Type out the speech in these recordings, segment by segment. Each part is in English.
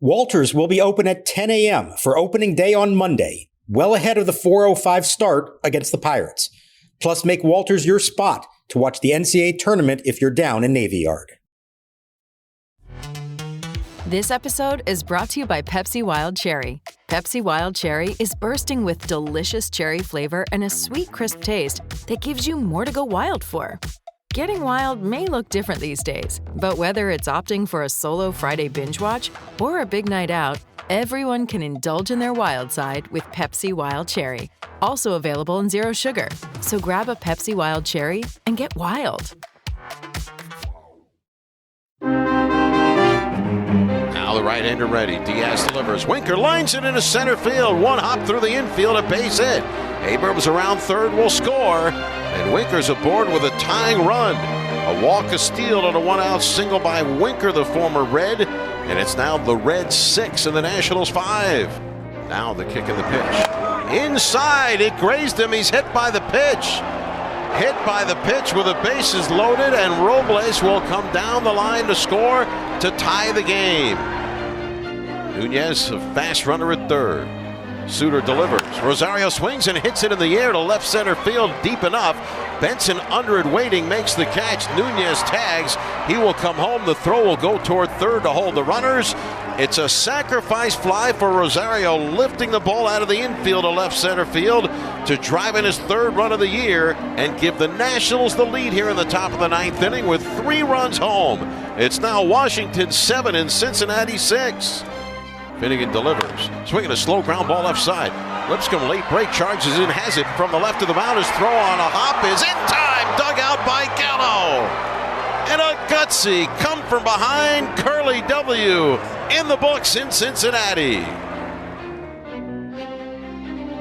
Walters will be open at 10 a.m. for opening day on Monday, well ahead of the 4:05 start against the Pirates. Plus, make Walters your spot to watch the NCAA tournament if you're down in Navy Yard. This episode is brought to you by Pepsi Wild Cherry. Pepsi Wild Cherry is bursting with delicious cherry flavor and a sweet, crisp taste that gives you more to go wild for. Getting wild may look different these days, but whether it's opting for a solo Friday binge watch or a big night out, everyone can indulge in their wild side with Pepsi Wild Cherry. Also available in Zero Sugar. So grab a Pepsi Wild Cherry and get wild. Now the right-hander ready. Diaz delivers. Winker lines it into center field. One hop through the infield, a base hit. Abrams around third will score. And Winker's aboard with a tying run. A walk, a steal, and a one-out single by Winker, the former Red. And it's now the Reds 6 and the Nationals 5. Now the kick and the pitch. Inside, it grazed him. He's hit by the pitch. Hit by the pitch with the bases loaded, and Robles will come down the line to score to tie the game. Nunez, a fast runner at third. Suter delivers. Rosario swings and hits it in the air to left center field deep enough. Benson under it waiting, makes the catch. Nunez tags. He will come home. The throw will go toward third to hold the runners. It's a sacrifice fly for Rosario, lifting the ball out of the infield to left center field to drive in his third run of the year and give the Nationals the lead here in the top of the ninth inning with 3 runs home. It's now Washington 7 and Cincinnati 6. Finnegan delivers. Swinging a slow ground ball left side. Lipscomb late break charges in, has it from the left of the mound. His throw on a hop is in time. Dug out by Gallo. And a gutsy come from behind Curly W. in the books in Cincinnati.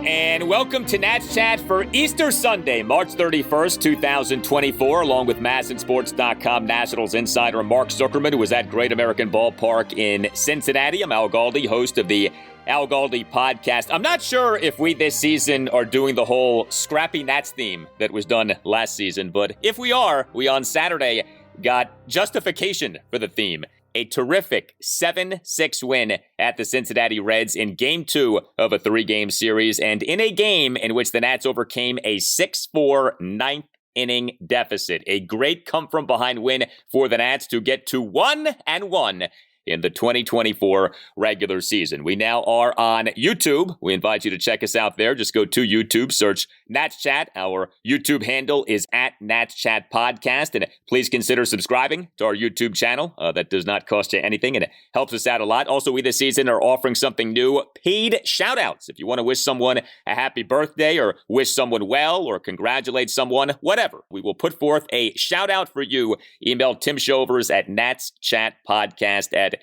And welcome to Nats Chat for Easter Sunday, March 31st, 2024, along with MASNsports.com Nationals insider Mark Zuckerman, who was at Great American Ballpark in Cincinnati. I'm Al Galdi, host of the Al Galdi podcast. I'm not sure if we this season are doing the whole Scrappy Nats theme that was done last season, but if we are, we on Saturday got justification for the theme. A terrific 7-6 win at the Cincinnati Reds in Game 2 of a 3-game series, and in a game in which the Nats overcame a 6-4 ninth-inning deficit. A great come-from-behind win for the Nats to get to 1-1 in the 2024 regular season. We now are on YouTube. We invite you to check us out there. Just go to YouTube, search Nats Chat. Our YouTube handle is at Nats Chat Podcast. And please consider subscribing to our YouTube channel. That does not cost you anything, and it helps us out a lot. Also, we this season are offering something new, paid shout-outs. If you want to wish someone a happy birthday or wish someone well or congratulate someone, whatever, we will put forth a shout-out for you. Email Tim Shovers at natschatpodcast@gmail.com.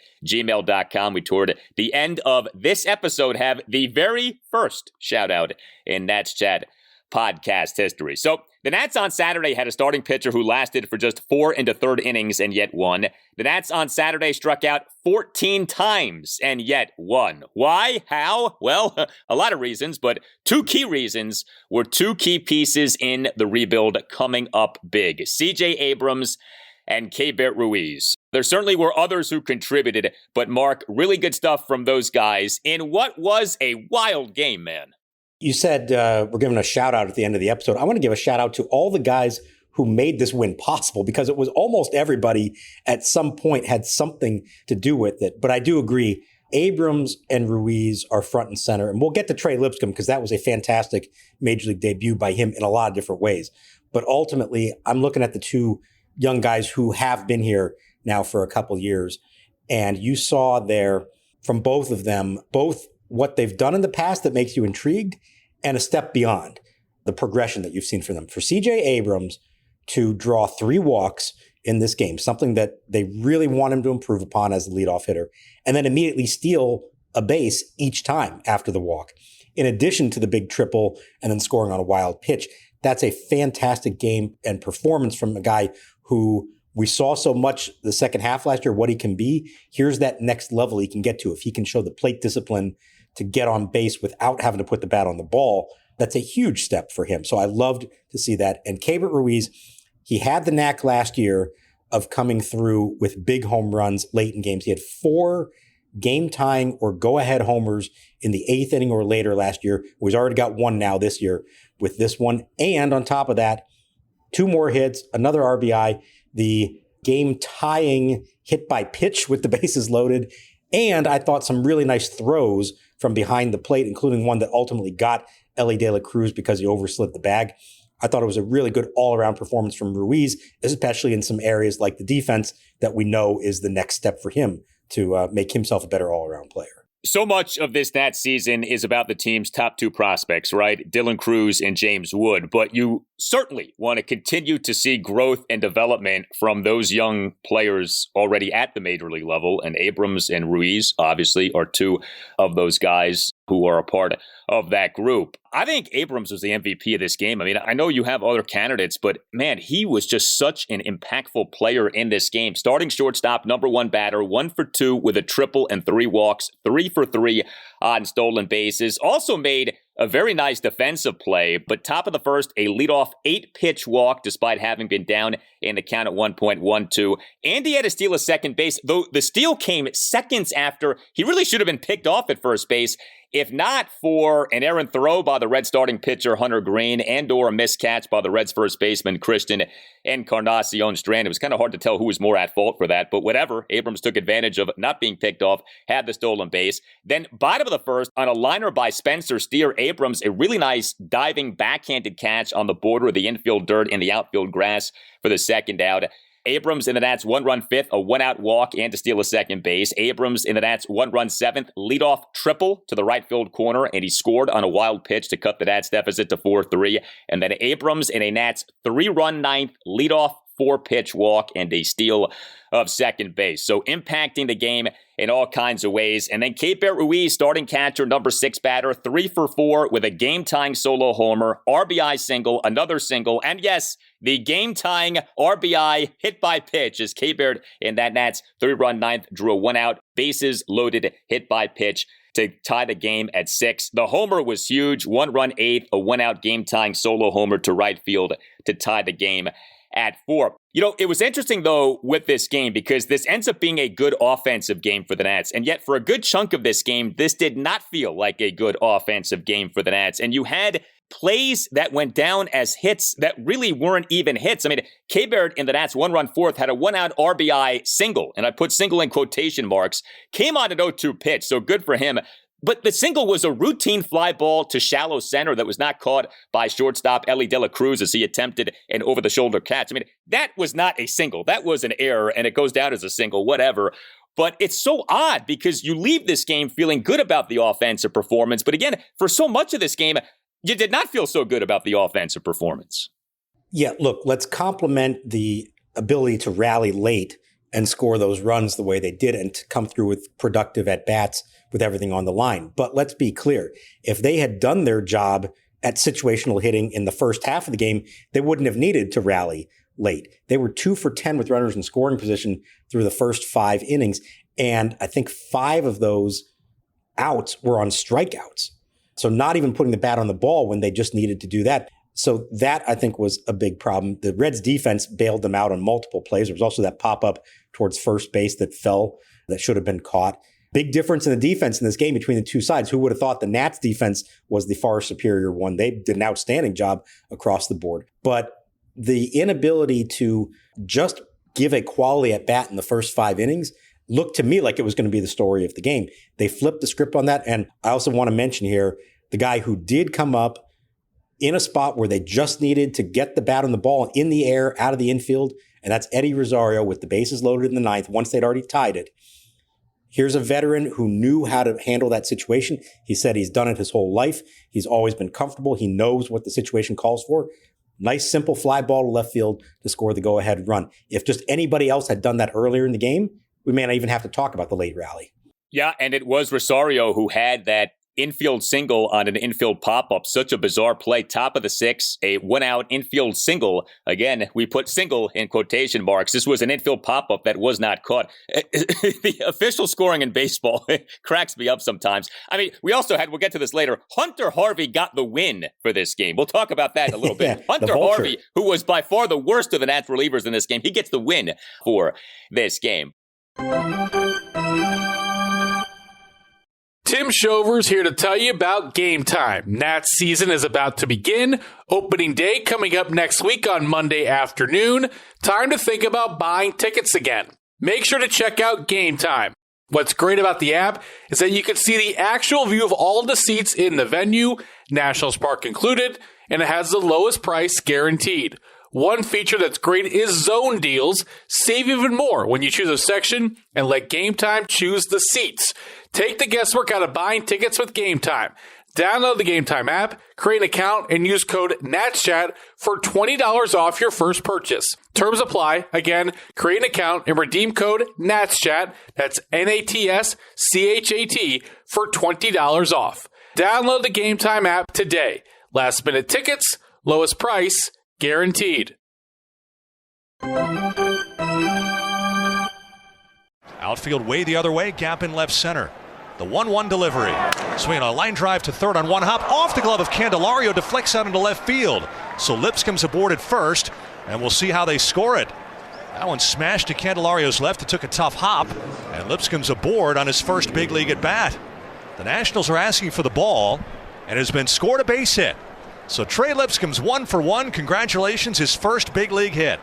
We, toward the end of this episode, have the very first shout-out in Nats Chat podcast history. So the Nats on Saturday had a starting pitcher who lasted for just 4 1/3 innings and yet won. The Nats on Saturday struck out 14 times and yet won. Why? How? Well, a lot of reasons, but 2 key reasons were 2 key pieces in the rebuild coming up big. C.J. Abrams and Keibert Ruiz. There certainly were others who contributed, but Mark, really good stuff from those guys in what was a wild game, man. You said we're giving a shout out at the end of the episode. I want to give a shout out to all the guys who made this win possible, because it was almost everybody at some point had something to do with it. But I do agree, Abrams and Ruiz are front and center. And we'll get to Trey Lipscomb, because that was a fantastic major league debut by him in a lot of different ways. But ultimately, I'm looking at the 2 young guys who have been here now for a couple years. And you saw there from both of them, both what they've done in the past that makes you intrigued and a step beyond the progression that you've seen from them. For C.J. Abrams to draw 3 walks in this game, something that they really want him to improve upon as the leadoff hitter, and then immediately steal a base each time after the walk, in addition to the big triple and then scoring on a wild pitch. That's a fantastic game and performance from a guy who we saw so much the second half last year, what he can be. Here's that next level he can get to. If he can show the plate discipline to get on base without having to put the bat on the ball, that's a huge step for him. So I loved to see that. And Keibert Ruiz, he had the knack last year of coming through with big home runs late in games. He had 4 game-tying or go-ahead homers in the 8th inning or later last year. He's already got one now this year with this one. And on top of that, 2 more hits, another RBI, the game-tying hit by pitch with the bases loaded, and I thought some really nice throws from behind the plate, including one that ultimately got Elly De La Cruz because he overslid the bag. I thought it was a really good all-around performance from Ruiz, especially in some areas like the defense that we know is the next step for him to make himself a better all-around player. So much of this Nats season is about the team's top 2 prospects, right? Dylan Cruz and James Wood. But you certainly want to continue to see growth and development from those young players already at the major league level. And Abrams and Ruiz, obviously, are 2 of those guys who are a part of that group. I think Abrams was the MVP of this game. I mean, I know you have other candidates, but man, he was just such an impactful player in this game. Starting shortstop, number 1 batter, 1 for 2 with a triple and 3 walks, 3 for 3 on stolen bases. Also made a very nice defensive play, but top of the first, a leadoff 8-pitch walk despite having been down in the count at 1.12. And he had to steal a second base, though the steal came seconds after he really should have been picked off at first base. If not for an errant throw by the Reds starting pitcher Hunter Green and or a missed catch by the Reds first baseman Christian Encarnacion Strand, it was kind of hard to tell who was more at fault for that, but whatever. Abrams took advantage of not being picked off, had the stolen base. Then bottom of the first, on a liner by Spencer Steer, Abrams, a really nice diving backhanded catch on the border of the infield dirt and the outfield grass for the second out. Abrams in the Nats 1-run 5th, a 1-out walk and to steal a second base. Abrams in the Nats 1-run 7th, leadoff triple to the right field corner, and he scored on a wild pitch to cut the Nats deficit to 4-3. And then Abrams in a Nats 3-run 9th, leadoff 4-pitch walk and a steal of second base. So impacting the game in all kinds of ways. And then Keibert Ruiz, starting catcher, number 6 batter, 3 for 4 with a game-tying solo homer, RBI single, another single, and yes, the game-tying RBI hit by pitch as Keibert in that Nats 3-run 9th drew a 1-out, bases loaded hit by pitch to tie the game at 6. The homer was huge, 1-run 8th, a 1-out game-tying solo homer to right field to tie the game at 4. You know, it was interesting, though, with this game because this ends up being a good offensive game for the Nats. And yet, for a good chunk of this game, this did not feel like a good offensive game for the Nats. And you had plays that went down as hits that really weren't even hits. I mean, Keibert in the Nats 1-run 4th had a 1-out RBI single, and I put single in quotation marks, came on an 0-2 pitch, so good for him. But the single was a routine fly ball to shallow center that was not caught by shortstop Elly De La Cruz as he attempted an over-the-shoulder catch. I mean, that was not a single. That was an error, and it goes down as a single, whatever. But it's so odd because you leave this game feeling good about the offensive performance. But again, for so much of this game, you did not feel so good about the offensive performance. Yeah, look, let's compliment the ability to rally late and score those runs the way they did and to come through with productive at-bats with everything on the line. But let's be clear. If they had done their job at situational hitting in the first half of the game, they wouldn't have needed to rally late. They were 2 for 10 with runners in scoring position through the first 5 innings. And I think 5 of those outs were on strikeouts. So not even putting the bat on the ball when they just needed to do that. So that, I think, was a big problem. The Reds defense bailed them out on multiple plays. There was also that pop-up towards first base that fell that should have been caught. Big difference in the defense in this game between the two sides. Who would have thought the Nats defense was the far superior one? They did an outstanding job across the board. But the inability to just give a quality at bat in the first 5 innings looked to me like it was going to be the story of the game. They flipped the script on that. And I also want to mention here the guy who did come up in a spot where they just needed to get the bat on the ball in the air out of the infield, and that's Eddie Rosario with the bases loaded in the 9th once they'd already tied it. Here's a veteran who knew how to handle that situation. He said he's done it his whole life. He's always been comfortable. He knows what the situation calls for. Nice, simple fly ball to left field to score the go-ahead run. If just anybody else had done that earlier in the game, we may not even have to talk about the late rally. Yeah, and it was Rosario who had that infield single on an infield pop-up. Such a bizarre play. Top of the 6th, a 1-out infield single. Again, we put single in quotation marks. This was an infield pop-up that was not caught. The official scoring in baseball cracks me up sometimes. I mean, we also had, we'll get to this later, Hunter Harvey got the win for this game. We'll talk about that in a little bit. Yeah, Hunter Harvey, who was by far the worst of the Nats relievers in this game, he gets the win for this game. Tim Shovers here to tell you about Game Time. Nats season is about to begin. Opening day coming up next week on Monday afternoon. Time to think about buying tickets again. Make sure to check out Game Time. What's great about the app is that you can see the actual view of all the seats in the venue, Nationals Park included, and it has the lowest price guaranteed. One feature that's great is zone deals. Save even more when you choose a section and let Game Time choose the seats. Take the guesswork out of buying tickets with Game Time. Download the Game Time app, create an account, and use code NATSCHAT for $20 off your first purchase. Terms apply. Again, create an account and redeem code NATSCHAT, that's NATSCHAT, for $20 off. Download the Game Time app today. Last minute tickets, lowest price, guaranteed. Outfield way the other way, gap in left center. The 1-1 delivery. Swinging a line drive to third on one hop. Off the glove of Candelario, deflects out into left field. So Lipscomb's aboard at first, and we'll see how they score it. That one smashed to Candelario's left. It took a tough hop, and Lipscomb's aboard on his first big league at bat. The Nationals are asking for the ball, and has been scored a base hit. So Trey Lipscomb's 1 for 1. Congratulations, his first big league hit.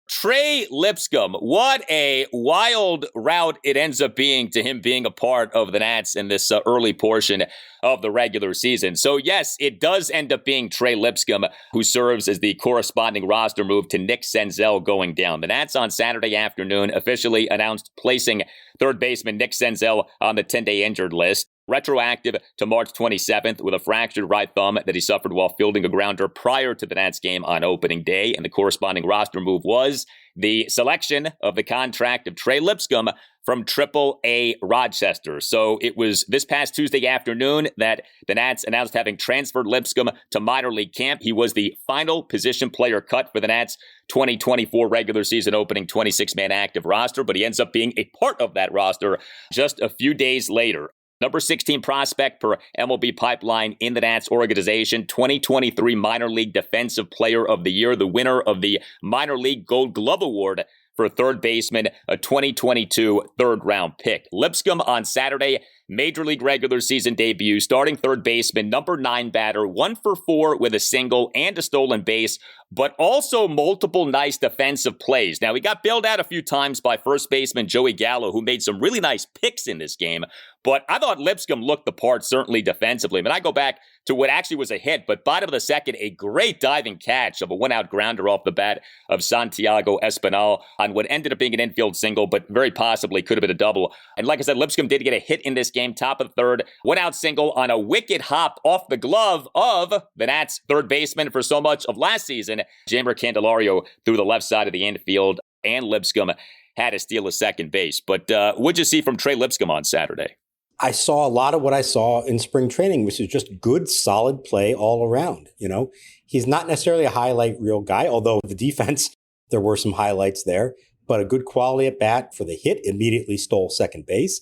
Trey Lipscomb, what a wild route it ends up being to him being a part of the Nats in this early portion of the regular season. So yes, it does end up being Trey Lipscomb who serves as the corresponding roster move to Nick Senzel going down. The Nats on Saturday afternoon officially announced placing third baseman Nick Senzel on the 10-day injured list, retroactive to March 27th with a fractured right thumb that he suffered while fielding a grounder prior to the Nats game on opening day. And the corresponding roster move was the selection of the contract of Trey Lipscomb from AAA Rochester. So it was this past Tuesday afternoon that the Nats announced having transferred Lipscomb to minor league camp. He was the final position player cut for the Nats 2024 regular season opening 26-man active roster, but he ends up being a part of that roster just a few days later. Number 16 prospect per MLB Pipeline in the Nats organization, 2023 Minor League Defensive Player of the Year, the winner of the Minor League Gold Glove Award for third baseman, a 2022 third-round pick. Lipscomb on Saturday, Major League regular season debut, starting third baseman, number 9 batter, 1 for 4 with a single and a stolen base, but also multiple nice defensive plays. Now, he got bailed out a few times by first baseman Joey Gallo, who made some really nice picks in this game, but I thought Lipscomb looked the part, certainly defensively. I mean, I go back to what actually was a hit, but bottom of the second, a great diving catch of a one-out grounder off the bat of Santiago Espinal on what ended up being an infield single, but very possibly could have been a double. And like I said, Lipscomb did get a hit in this game, top of the third, one-out single on a wicked hop off the glove of the Nats' third baseman for so much of last season, Jeimer Candelario, through the left side of the infield, and Lipscomb had to steal a second base. But what'd you see from Trey Lipscomb on Saturday? I saw a lot of what I saw in spring training, which is just good, solid play all around. You know, he's not necessarily a highlight reel guy, although the defense, there were some highlights there, but a good quality at bat for the hit, immediately stole second base.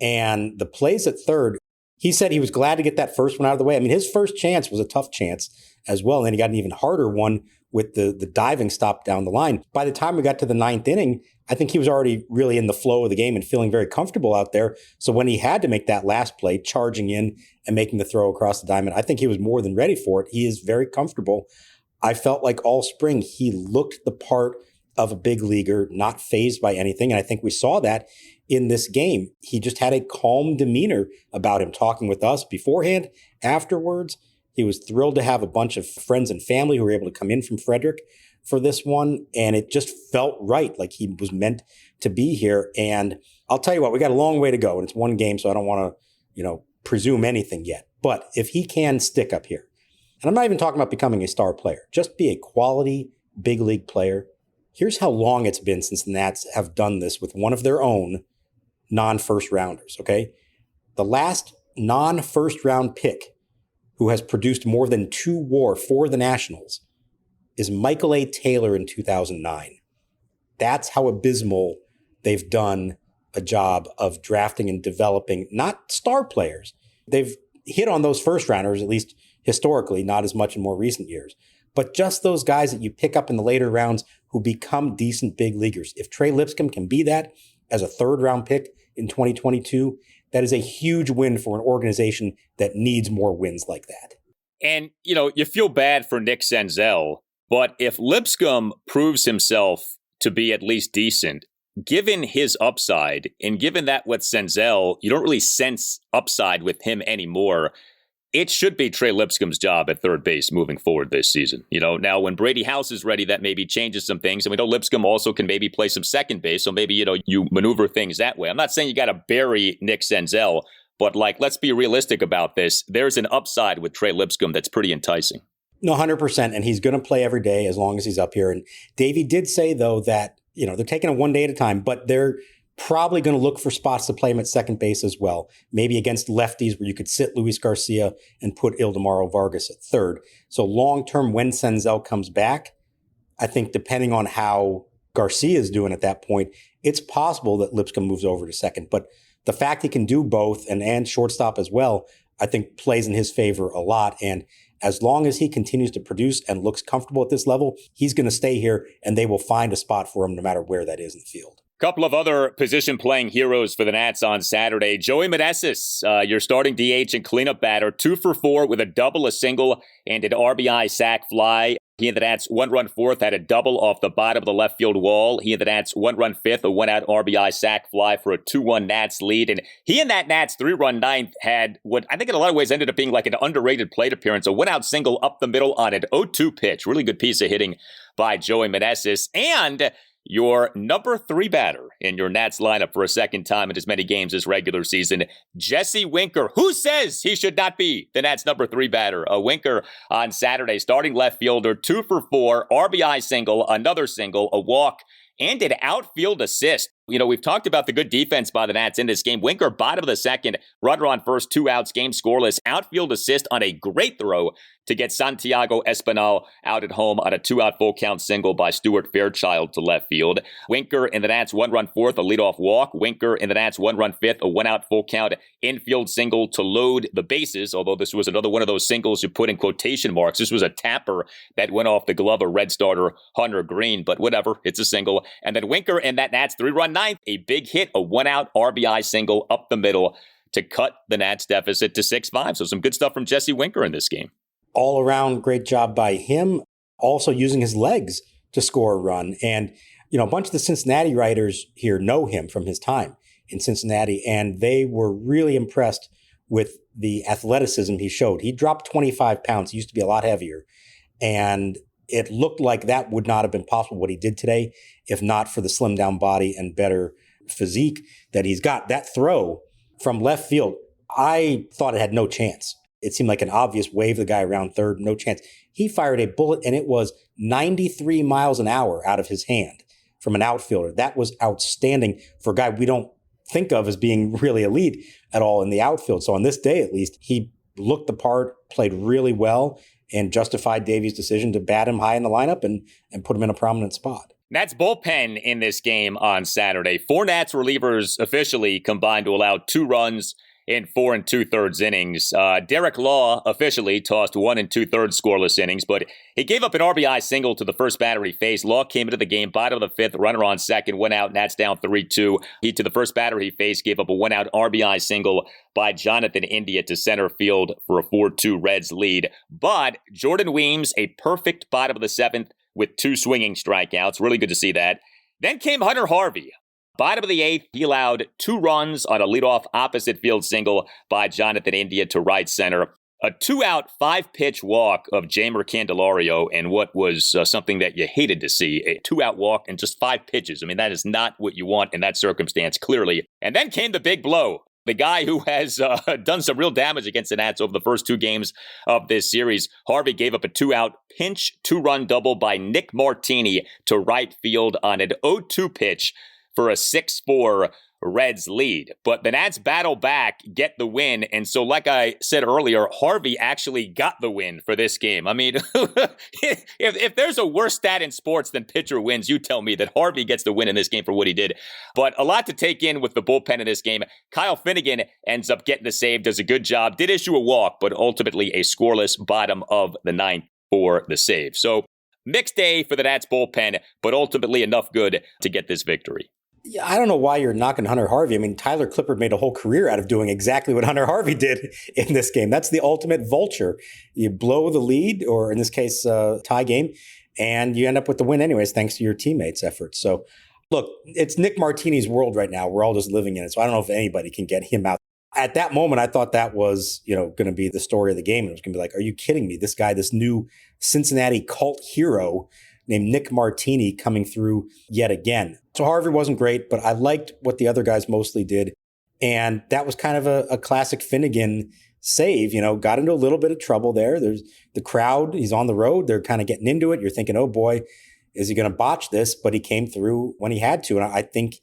And the plays at third, he said he was glad to get that first one out of the way. I mean, his first chance was a tough chance as well. And then he got an even harder one with the diving stop down the line. By the time we got to the ninth inning, I think he was already really in the flow of the game and feeling very comfortable out there. So when he had to make that last play, charging in and making the throw across the diamond, I think he was more than ready for it. He is very comfortable. I felt like all spring he looked the part of a big leaguer, not fazed by anything. And I think we saw that in this game. He just had a calm demeanor about him, talking with us beforehand, afterwards. He was thrilled to have a bunch of friends and family who were able to come in from Frederick for this one. And it just felt right, like he was meant to be here. And I'll tell you what, we got a long way to go. And it's one game, so I don't want to, presume anything yet. But if he can stick up here, and I'm not even talking about becoming a star player, just be a quality big league player. Here's how long it's been since the Nats have done this with one of their own non-first rounders, okay? The last non-first round pick who has produced more than 2 WAR for the Nationals is Michael A. Taylor in 2009. That's how abysmal they've done a job of drafting and developing, not star players. They've hit on those first rounders, at least historically, not as much in more recent years, but just those guys that you pick up in the later rounds who become decent big leaguers. If Trey Lipscomb can be that as a third round pick in 2022, That is a huge win for an organization that needs more wins like that. And, you feel bad for Nick Senzel, but if Lipscomb proves himself to be at least decent, given his upside, and given that with Senzel, you don't really sense upside with him anymore, it should be Trey Lipscomb's job at third base moving forward this season. Now when Brady House is ready, that maybe changes some things. And we know Lipscomb also can maybe play some second base. So maybe, you maneuver things that way. I'm not saying you got to bury Nick Senzel, but let's be realistic about this. There's an upside with Trey Lipscomb that's pretty enticing. No, 100%. And he's going to play every day as long as he's up here. And Davey did say, though, that, they're taking it one day at a time, but they're probably going to look for spots to play him at second base as well. Maybe against lefties where you could sit Luis Garcia and put Ildemaro Vargas at third. So long-term, when Senzel comes back, I think depending on how Garcia is doing at that point, it's possible that Lipscomb moves over to second. But the fact he can do both and shortstop as well, I think plays in his favor a lot. And as long as he continues to produce and looks comfortable at this level, he's going to stay here and they will find a spot for him no matter where that is in the field. Couple of other position-playing heroes for the Nats on Saturday. Joey Meneses, your starting DH and cleanup batter, 2 for 4 with a double, a single, and an RBI sac fly. He and the Nats 1-run fourth had a double off the bottom of the left field wall. He and the Nats 1-run fifth, a 1-out RBI sac fly for a 2-1 Nats lead. And he and that Nats 3-run ninth had what I think in a lot of ways ended up being like an underrated plate appearance, a 1-out single up the middle on an 0-2 pitch. Really good piece of hitting by Joey Meneses. And your number 3 batter in your Nats lineup for a second time in as many games as regular season, Jesse Winker. Who says he should not be the Nats number 3 batter? A Winker on Saturday, starting left fielder, 2 for 4, RBI single, another single, a walk, and an outfield assist. We've talked about the good defense by the Nats in this game. Winker, bottom of the second, runner on first, 2 outs, game scoreless, outfield assist on a great throw to get Santiago Espinal out at home on a 2-out full count single by Stuart Fairchild to left field. Winker in the Nats 1-run fourth, a leadoff walk. Winker in the Nats 1-run fifth, a 1-out full count infield single to load the bases, although this was another one of those singles you put in quotation marks. This was a tapper that went off the glove of Red starter Hunter Green, but whatever, it's a single. And then Winker in that Nats 3-run ninth, a big hit, a 1-out RBI single up the middle to cut the Nats deficit to 6-5. So some good stuff from Jesse Winker in this game. All around great job by him, also using his legs to score a run. And, a bunch of the Cincinnati writers here know him from his time in Cincinnati, and they were really impressed with the athleticism he showed. He dropped 25 pounds. He used to be a lot heavier. And it looked like that would not have been possible, what he did today, if not for the slimmed down body and better physique that he's got. That throw from left field, I thought it had no chance. It seemed like an obvious wave the guy around third, no chance. He fired a bullet, and it was 93 miles an hour out of his hand from an outfielder. That was outstanding for a guy we don't think of as being really elite at all in the outfield. So on this day, at least, he looked the part, played really well, and justified Davey's decision to bat him high in the lineup and put him in a prominent spot. Nats bullpen in this game on Saturday. 4 Nats relievers officially combined to allow 2 runs in 4 2/3 innings. Derek Law officially tossed 1 2/3 scoreless innings, but he gave up an RBI single to the first batter he faced. Law came into the game, bottom of the 5th, runner on second, 1 out, Nats down 3-2. He, to the first batter he faced, gave up a 1-out RBI single by Jonathan India to center field for a 4-2 Reds lead. But Jordan Weems, a perfect bottom of the 7th with 2 swinging strikeouts. Really good to see that. Then came Hunter Harvey. Bottom of the 8th, he allowed 2 runs on a leadoff opposite field single by Jonathan India to right center. A 2-out, 5-pitch walk of Jeimer Candelario, and what was something that you hated to see, a 2-out walk and just 5 pitches. I mean, that is not what you want in that circumstance, clearly. And then came the big blow. The guy who has done some real damage against the Nats over the first 2 games of this series. Harvey gave up a 2-out pinch 2-run double by Nick Martini to right field on an 0-2 pitch for a 6-4 Reds lead. But the Nats battle back, get the win. And so, like I said earlier, Harvey actually got the win for this game. I mean, if there's a worse stat in sports than pitcher wins, you tell me that Harvey gets the win in this game for what he did. But a lot to take in with the bullpen in this game. Kyle Finnegan ends up getting the save, does a good job, did issue a walk, but ultimately a scoreless bottom of the 9th for the save. So, mixed day for the Nats bullpen, but ultimately enough good to get this victory. Yeah, I don't know why you're knocking Hunter Harvey. I mean, Tyler Clippard made a whole career out of doing exactly what Hunter Harvey did in this game. That's the ultimate vulture. You blow the lead, or in this case, tie game, and you end up with the win anyways, thanks to your teammates' efforts. So, look, it's Nick Martini's world right now. We're all just living in it. So I don't know if anybody can get him out. At that moment, I thought that was, going to be the story of the game. It was going to be like, are you kidding me? This guy, this new Cincinnati cult hero named Nick Martini coming through yet again. So Harvey wasn't great, but I liked what the other guys mostly did. And that was kind of a classic Finnegan save, got into a little bit of trouble there. There's the crowd, he's on the road. They're kind of getting into it. You're thinking, oh boy, is he going to botch this? But he came through when he had to. And I think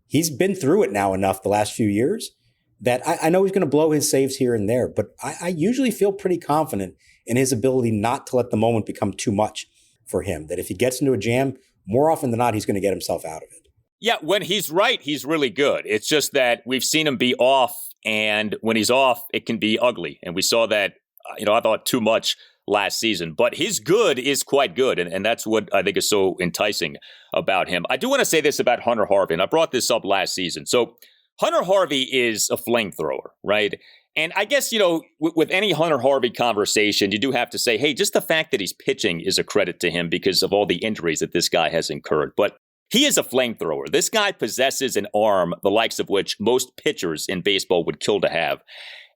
he's been through it now enough the last few years that I know he's going to blow his saves here and there. But I usually feel pretty confident in his ability not to let the moment become too much for him, that if he gets into a jam, more often than not, he's going to get himself out of it. Yeah, when he's right, he's really good. It's just that we've seen him be off, and when he's off, it can be ugly. And we saw that, I thought too much last season. But his good is quite good, and that's what I think is so enticing about him. I do want to say this about Hunter Harvey, and I brought this up last season. So Hunter Harvey is a flamethrower, right? And I guess, with any Hunter Harvey conversation, you do have to say, hey, just the fact that he's pitching is a credit to him because of all the injuries that this guy has incurred. But he is a flamethrower. This guy possesses an arm, the likes of which most pitchers in baseball would kill to have.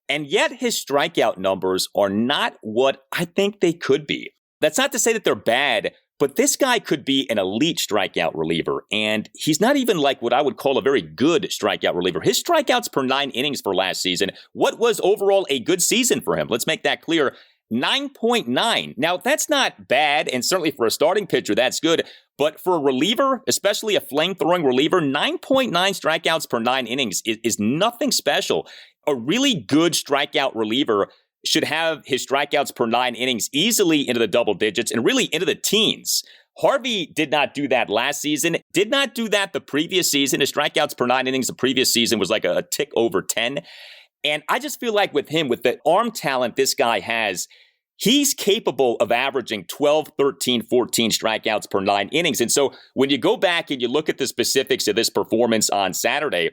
And yet his strikeout numbers are not what I think they could be. That's not to say that they're bad, but this guy could be an elite strikeout reliever, and he's not even like what I would call a very good strikeout reliever. His strikeouts per 9 innings for last season, what was overall a good season for him? Let's make that clear. 9.9. Now, that's not bad, and certainly for a starting pitcher, that's good. But for a reliever, especially a flame-throwing reliever, 9.9 strikeouts per 9 innings is nothing special. A really good strikeout reliever should have his strikeouts per 9 innings easily into the double digits and really into the teens. Harvey did not do that last season, did not do that the previous season. His strikeouts per 9 innings the previous season was like a tick over 10. And I just feel like with him, with the arm talent this guy has, he's capable of averaging 12, 13, 14 strikeouts per 9 innings. And so when you go back and you look at the specifics of this performance on Saturday,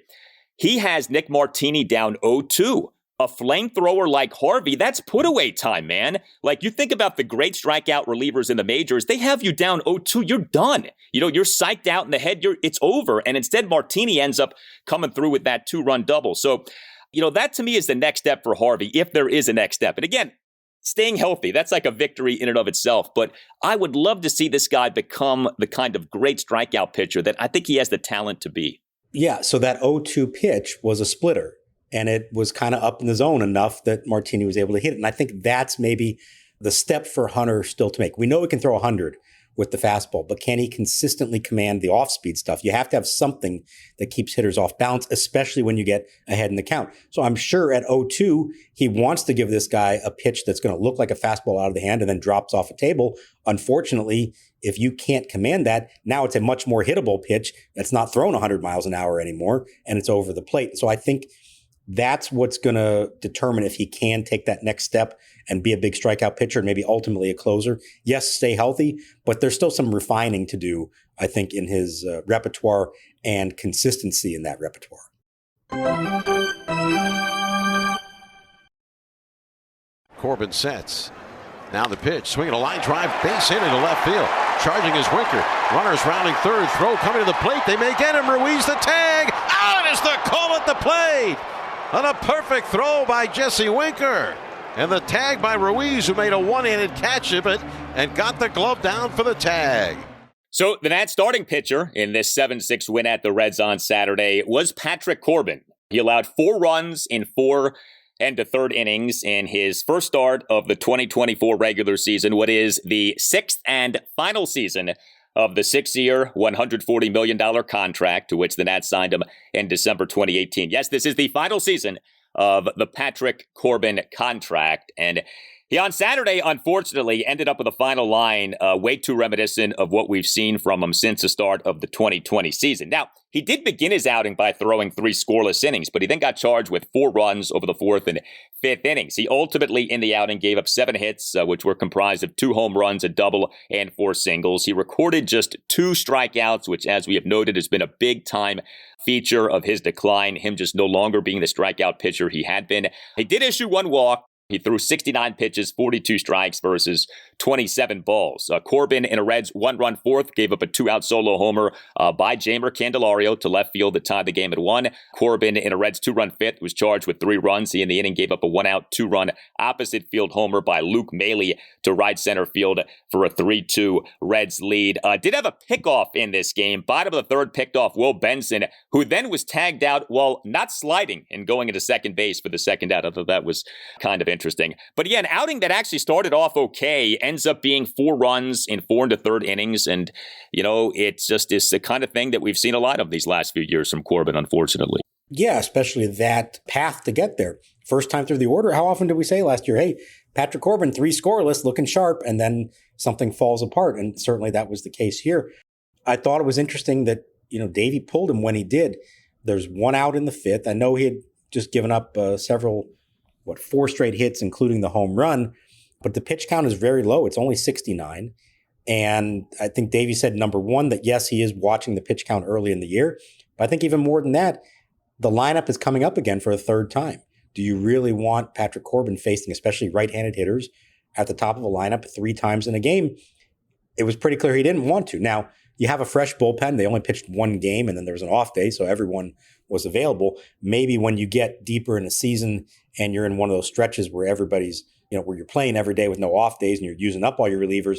he has Nick Martini down 0-2. A flamethrower like Harvey, that's put away time, man. Like, you think about the great strikeout relievers in the majors, they have you down 0-2, you're done. You're psyched out in the head, it's over. And instead, Martini ends up coming through with that 2-run double. So, that to me is the next step for Harvey, if there is a next step. And again, staying healthy, that's like a victory in and of itself. But I would love to see this guy become the kind of great strikeout pitcher that I think he has the talent to be. Yeah, so that 0-2 pitch was a splitter. And it was kind of up in the zone enough that Martini was able to hit it. And I think that's maybe the step for Hunter still to make. We know he can throw 100 with the fastball, but can he consistently command the off-speed stuff? You have to have something that keeps hitters off balance, especially when you get ahead in the count. So I'm sure at 0-2, he wants to give this guy a pitch that's going to look like a fastball out of the hand and then drops off a table. Unfortunately, if you can't command that, now it's a much more hittable pitch that's not thrown 100 miles an hour anymore, and it's over the plate. So I think that's what's going to determine if he can take that next step and be a big strikeout pitcher and maybe ultimately a closer. Yes, stay healthy, but there's still some refining to do, I think, in his repertoire and consistency in that repertoire. Corbin sets. Now the pitch, swinging a line drive, base hit into left field. Charging is Winker. Runners rounding third, throw coming to the plate. They may get him. Ruiz the tag. Out is the call at the plate. On a perfect throw by Jesse Winker. And the tag by Ruiz, who made a one-handed catch of it and got the glove down for the tag. So the Nats starting pitcher in this 7-6 win at the Reds on Saturday was Patrick Corbin. He allowed 4 runs in 4 and the third innings in his first start of the 2024 regular season, what is the 6th and final season of the 6-year, $140 million contract to which the Nats signed him in December 2018. Yes, this is the final season of the Patrick Corbin contract. And He, on Saturday, unfortunately, ended up with a final line way too reminiscent of what we've seen from him since the start of the 2020 season. Now, he did begin his outing by throwing 3 scoreless innings, but he then got charged with 4 runs over the 4th and 5th innings. He ultimately, in the outing, gave up 7 hits, which were comprised of 2 home runs, a double, and 4 singles. He recorded just 2 strikeouts, which, as we have noted, has been a big-time feature of his decline, him just no longer being the strikeout pitcher he had been. He did issue 1 walk. He threw 69 pitches, 42 strikes versus 27 balls. Corbin in a Reds 1-run 4th gave up a 2-out solo homer by Jeimer Candelario to left field that tied the game at 1. Corbin in a Reds 2-run 5th was charged with 3 runs. He in the inning gave up a 1-out 2-run opposite field homer by Luke Maile to right center field for a 3-2 Reds lead. Did have a pickoff in this game. Bottom of the 3rd picked off Will Benson, who then was tagged out while not sliding and going into second base for the second out. I thought that was kind of interesting. But yeah, an outing that actually started off okay ends up being 4 runs in 4 1/3 innings. And, you know, it's the kind of thing that we've seen a lot of these last few years from Corbin, unfortunately. Yeah, especially that path to get there. First time through the order, how often did we say last year, hey, Patrick Corbin, 3 scoreless, looking sharp, and then something falls apart? And certainly that was the case here. I thought it was interesting that, Davey pulled him when he did. There's 1 out in the 5th. I know he had just given up 4 straight hits, including the home run, but the pitch count is very low. It's only 69. And I think Davey said, number one, that yes, he is watching the pitch count early in the year. But I think even more than that, the lineup is coming up again for a 3rd time. Do you really want Patrick Corbin facing especially right-handed hitters at the top of a lineup 3 times in a game? It was pretty clear he didn't want to. Now, you have a fresh bullpen. They only pitched 1 game, and then there was an off day, so everyone was available. Maybe when you get deeper in the season and you're in one of those stretches where everybody's, where you're playing every day with no off days and you're using up all your relievers,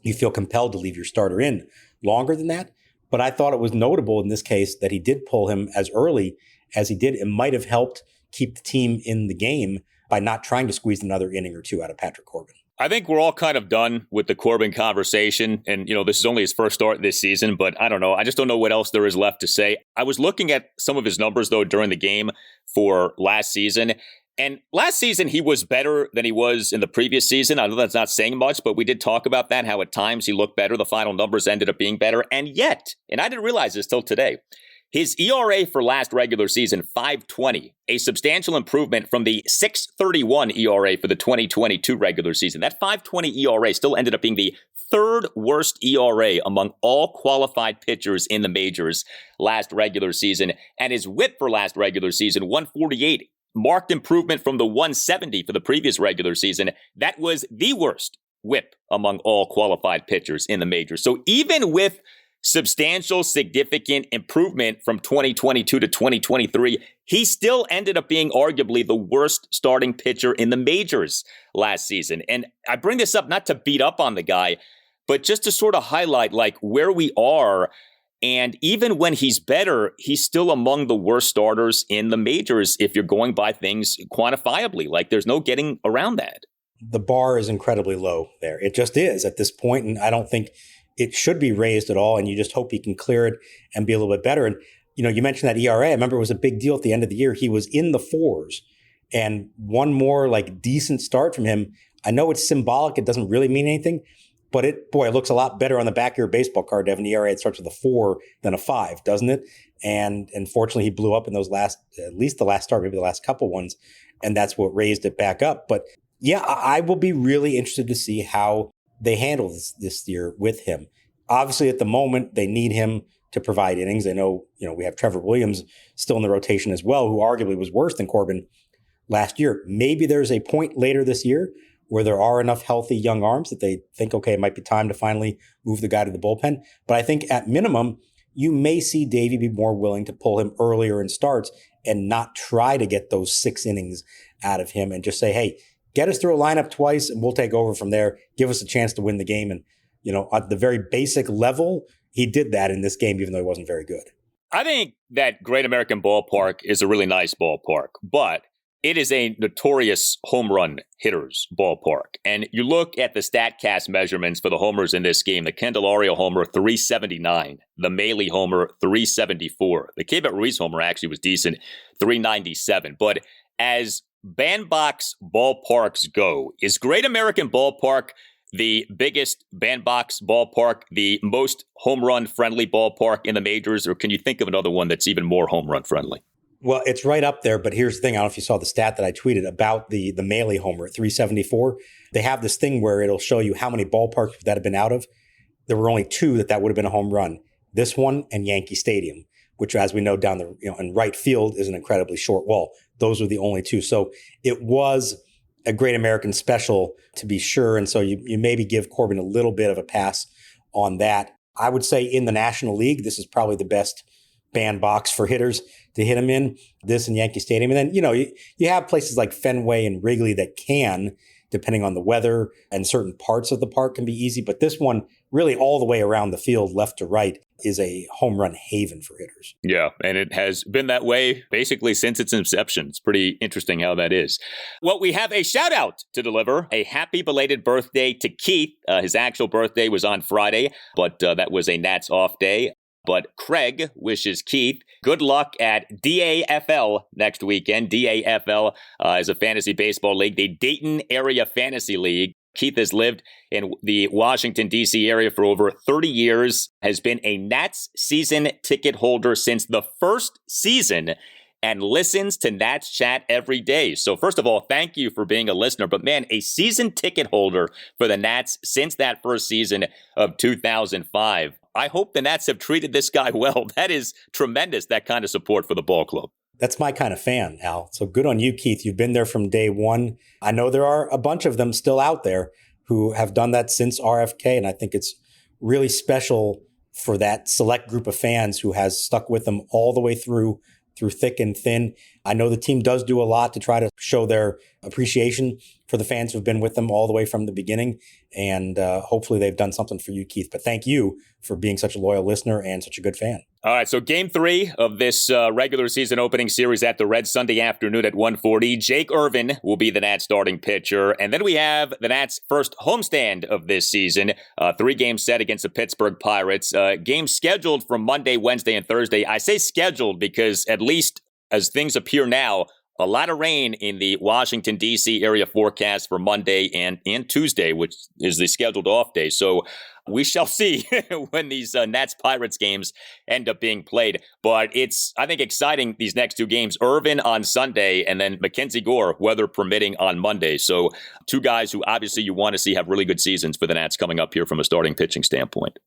you feel compelled to leave your starter in longer than that. But I thought it was notable in this case that he did pull him as early as he did. It might have helped keep the team in the game by not trying to squeeze another inning or 2 out of Patrick Corbin. I think we're all kind of done with the Corbin conversation. And, this is only his first start this season, but I don't know. I just don't know what else there is left to say. I was looking at some of his numbers, though, during the game for last season. And last season, he was better than he was in the previous season. I know that's not saying much, but we did talk about that, how at times he looked better. The final numbers ended up being better. And yet, and I didn't realize this till today, his ERA for last regular season, 5.20, a substantial improvement from the 6.31 ERA for the 2022 regular season. That 5.20 ERA still ended up being the 3rd worst ERA among all qualified pitchers in the majors last regular season. And his WHIP for last regular season, 148, marked improvement from the 170 for the previous regular season. That was the worst WHIP among all qualified pitchers in the majors. So even with substantial, significant improvement from 2022 to 2023, he still ended up being arguably the worst starting pitcher in the majors last season. And I bring this up not to beat up on the guy, but just to sort of highlight where we are. And even when he's better, he's still among the worst starters in the majors if you're going by things quantifiably. There's no getting around that. The bar is incredibly low there. It just is at this point, and I don't think it should be raised at all, and you just hope he can clear it and be a little bit better. And, you mentioned that ERA. I remember it was a big deal at the end of the year. He was in the 4s, and one more decent start from him. I know it's symbolic. It doesn't really mean anything, but it looks a lot better on the back of your baseball card to have an ERA that starts with a 4 than a 5, doesn't it? And unfortunately, he blew up in those at least the last start, maybe the last couple ones, and that's what raised it back up. But yeah, I will be really interested to see how they handle this year with him. Obviously, at the moment, they need him to provide innings. I know, we have Trevor Williams still in the rotation as well, who arguably was worse than Corbin last year. Maybe there's a point later this year where there are enough healthy young arms that they think, okay, it might be time to finally move the guy to the bullpen. But I think at minimum, you may see Davey be more willing to pull him earlier in starts and not try to get those 6 innings out of him and just say, hey, get us through a lineup twice and we'll take over from there. Give us a chance to win the game. And, at the very basic level, he did that in this game, even though he wasn't very good. I think that Great American Ballpark is a really nice ballpark, but it is a notorious home run hitters ballpark. And you look at the StatCast measurements for the homers in this game. The Candelario homer, 379. The Maile homer, 374. The Keibert Ruiz homer actually was decent, 397. But as bandbox ballparks go, is Great American Ballpark the biggest bandbox ballpark, the most home run friendly ballpark in the majors, or can you think of another one that's even more home run friendly? Well, it's right up there, but here's the thing. I don't know if you saw the stat that I tweeted about the Maley homer at 374. They have this thing where it'll show you how many ballparks that have been out of. There were only two that would have been a home run. This one and Yankee Stadium, which, as we know, down the in right field is an incredibly short wall. Those were the only two. So it was a Great American special, to be sure. And so you maybe give Corbin a little bit of a pass on that. I would say in the National League, this is probably the best bandbox for hitters to hit them in, this and Yankee Stadium. And then, you have places like Fenway and Wrigley that can, depending on the weather, and certain parts of the park can be easy. But this one, really all the way around the field, left to right, is a home run haven for hitters. Yeah, and it has been that way basically since its inception. It's pretty interesting how that is. Well, we have a shout out to deliver. A happy belated birthday to Keith. His actual birthday was on Friday, but that was a Nats off day. But Craig wishes Keith good luck at DAFL next weekend. DAFL is a fantasy baseball league, the Dayton Area Fantasy League. Keith has lived in the Washington, D.C. area for over 30 years, has been a Nats season ticket holder since the first season, and listens to Nats Chat every day. So first of all, thank you for being a listener. But man, a season ticket holder for the Nats since that first season of 2005. I hope the Nats have treated this guy well. That is tremendous, that kind of support for the ball club. That's my kind of fan, Al. So good on you, Keith. You've been there from day one. I know there are a bunch of them still out there who have done that since RFK, and I think it's really special for that select group of fans who has stuck with them all the way through thick and thin. I know the team does do a lot to try to show their appreciation for the fans who've been with them all the way from the beginning. And hopefully they've done something for you, Keith. But thank you for being such a loyal listener and such a good fan. All right, so Game 3 of this regular season opening series at the Red Sunday afternoon at 1:40. Jake Irvin will be the Nats starting pitcher. And then we have the Nats' first homestand of this season, 3-game set against the Pittsburgh Pirates. Game scheduled for Monday, Wednesday, and Thursday. I say scheduled because at least as things appear now, a lot of rain in the Washington, D.C. area forecast for Monday and Tuesday, which is the scheduled off day. So we shall see when these Nats-Pirates games end up being played. But it's, I think, exciting, these next two games. Irvin on Sunday and then Mackenzie Gore, weather permitting, on Monday. So two guys who obviously you want to see have really good seasons for the Nats coming up here from a starting pitching standpoint.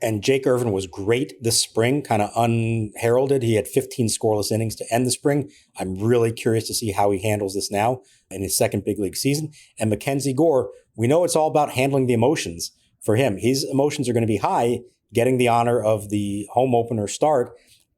And Jake Irvin was great this spring, kind of unheralded. He had 15 scoreless innings to end the spring. I'm really curious to see how he handles this now in his second big league season. And Mackenzie Gore, we know it's all about handling the emotions for him. His emotions are going to be high, getting the honor of the home opener start.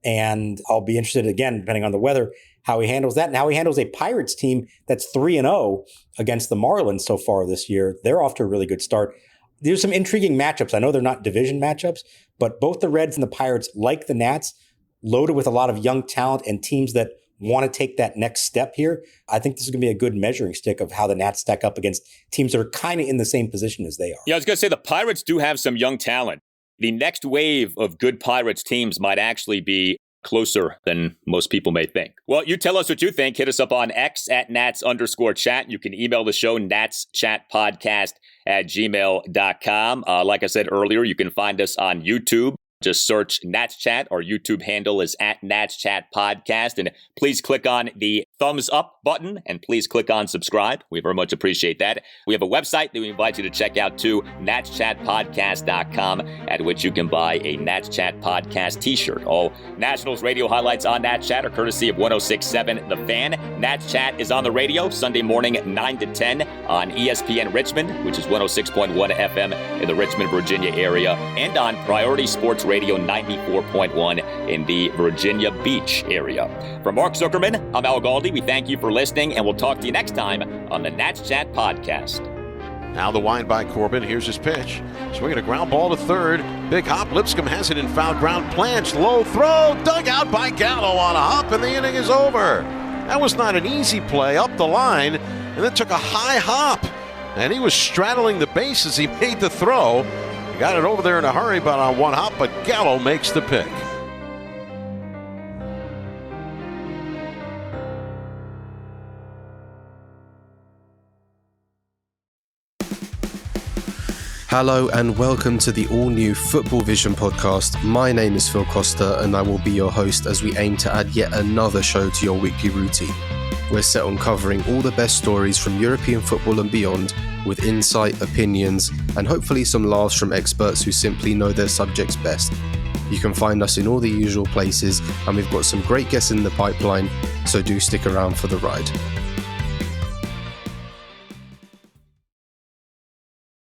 And I'll be interested, again, depending on the weather, how he handles that. Now he handles a Pirates team that's 3-0 against the Marlins so far this year. They're off to a really good start. There's some intriguing matchups. I know they're not division matchups, but both the Reds and the Pirates, like the Nats, loaded with a lot of young talent and teams that want to take that next step here. I think this is going to be a good measuring stick of how the Nats stack up against teams that are kind of in the same position as they are. Yeah, I was going to say the Pirates do have some young talent. The next wave of good Pirates teams might actually be closer than most people may think. Well, you tell us what you think. Hit us up on X at Nats_chat. You can email the show, natschatpodcast@gmail.com. Like I said earlier, you can find us on YouTube. Just search Nats Chat. Our YouTube handle is at Nats Chat Podcast. And please click on the thumbs up button and please click on subscribe. We very much appreciate that. We have a website that we invite you to check out too, natschatpodcast.com, at which you can buy a Nats Chat Podcast t-shirt. All Nationals radio highlights on Nats Chat are courtesy of 106.7 The Fan. Nats Chat is on the radio Sunday morning 9 to 10 on ESPN Richmond, which is 106.1 FM in the Richmond, Virginia area, and on Priority Sports Radio 94.1 in the Virginia Beach area. For Mark Zuckerman, I'm Al Galdi. We thank you for listening, and we'll talk to you next time on the Nats Chat Podcast. Now the wind by Corbin. Here's his pitch. Swinging a ground ball to third. Big hop. Lipscomb has it in foul ground. Plants. Low throw. Dug out by Gallo on a hop, and the inning is over. That was not an easy play up the line, and it took a high hop. And he was straddling the base as he made the throw. He got it over there in a hurry, but on one hop, but Gallo makes the pick. Hello and welcome to the all-new Football Vision podcast. My name is Phil Costa and I will be your host as we aim to add yet another show to your weekly routine. We're set on covering all the best stories from European football and beyond, with insight, opinions, and hopefully some laughs from experts who simply know their subjects best. You can find us in all the usual places, and we've got some great guests in the pipeline, so do stick around for the ride.